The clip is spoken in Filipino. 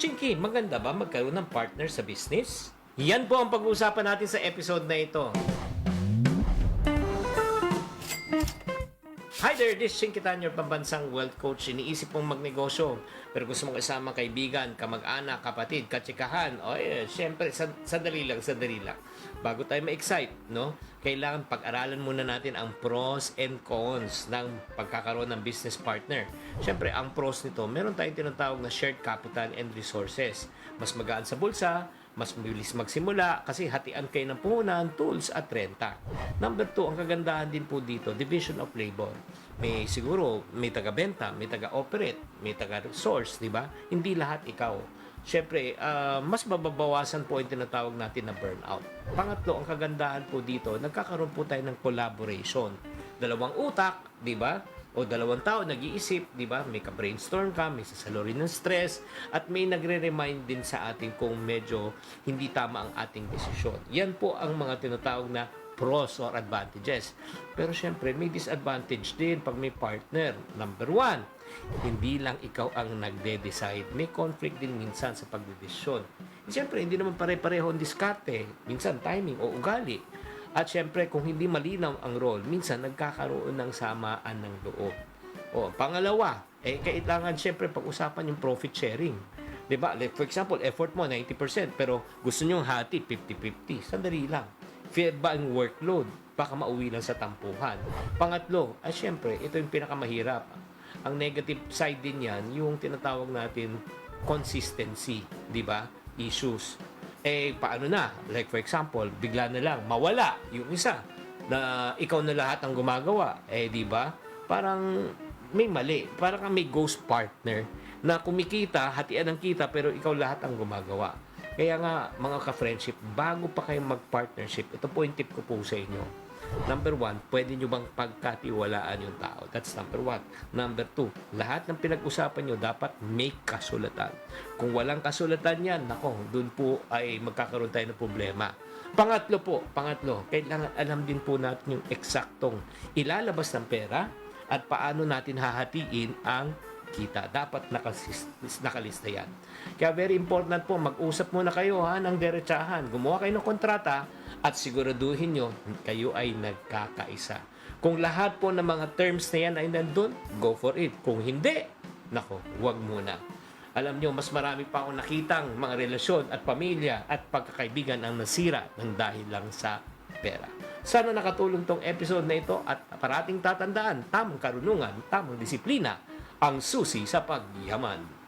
Chinky, maganda ba magkaroon ng partner sa business? Yan po ang pag-uusapan natin sa episode na ito. Hi there, this is Chinky Tan, your pambansang wealth coach. Iniisip mong magnegosyo, pero gusto mong kasama kaibigan, kamag-anak, kapatid, katsikahan. O syempre, sandali lang. Bago tayo ma-excite, no? Kailangan pag-aralan muna natin ang pros and cons ng pagkakaroon ng business partner. Syempre, ang pros nito, meron tayong tinatawag na shared capital and resources. Mas magaan sa bulsa, mas mabilis magsimula kasi hatian kayo ng puhunan, tools at renta. Number 2, ang kagandahan din po dito, division of labor. May taga-benta, may taga-operate, may taga-source, di ba? Hindi lahat ikaw. Siyempre, mas mababawasan po yung tinatawag natin na burnout. Pangatlo, ang kagandahan po dito, nagkakaroon po tayo ng collaboration. Dalawang utak, di ba? O dalawang tao nag-iisip, di ba? May ka-brainstorm ka, may sasalo rin ng stress, at may nagre-remind din sa atin kung medyo hindi tama ang ating desisyon. Yan po ang mga tinatawag na pros or advantages. Pero syempre, may disadvantage din pag may partner. Number 1, hindi lang ikaw ang nagde-decide. May conflict din minsan sa pagdedesisyon. Syempre, hindi naman pare-pareho ang diskarte. Minsan, timing o ugali. At syempre, kung hindi malinaw ang role, minsan nagkakaroon ng samaan ng loob. O, pangalawa, kailangan syempre pag-usapan yung profit sharing. Diba? Like, for example, effort mo 90%, pero gusto nyo hati 50-50. Sandali lang. Fair ba ang workload? Baka mauwi lang sa tampuhan. Pangatlo, syempre, ito yung pinakamahirap. Ang negative side din yan, yung tinatawag natin consistency. Diba? Issues. Paano na? Like for example, bigla na lang mawala yung isa na ikaw na lahat ang gumagawa. Di ba? Parang may mali. Parang may ghost partner na kumikita, hatian ng kita, pero ikaw lahat ang gumagawa. Kaya nga, mga ka-friendship, bago pa kayo mag-partnership, ito po yung tip ko po sa inyo. Number 1, pwede nyo bang pagkatiwalaan yung tao? That's number 1. Number 2, lahat ng pinag-usapan nyo dapat may kasulatan. Kung walang kasulatan yan, nako, dun po ay magkakaroon tayo ng problema. Pangatlo, kailangan alam din po natin yung eksaktong ilalabas ng pera at paano natin hahatiin ang kita. Dapat nakalista yan. Kaya very important po, mag-usap muna kayo ng diretsahan. Gumawa kayo ng kontrata at siguraduhin nyo kayo ay nagkakaisa. Kung lahat po ng mga terms na yan ay nandun, go for it. Kung hindi, nako, huwag muna. Alam nyo, mas marami pa akong nakitang mga relasyon at pamilya at pagkakaibigan ang nasira ng dahil lang sa pera. Sana nakatulong tong episode na ito at parating tatandaan, tamang karunungan, tamang disiplina, ang susi sa pagyaman.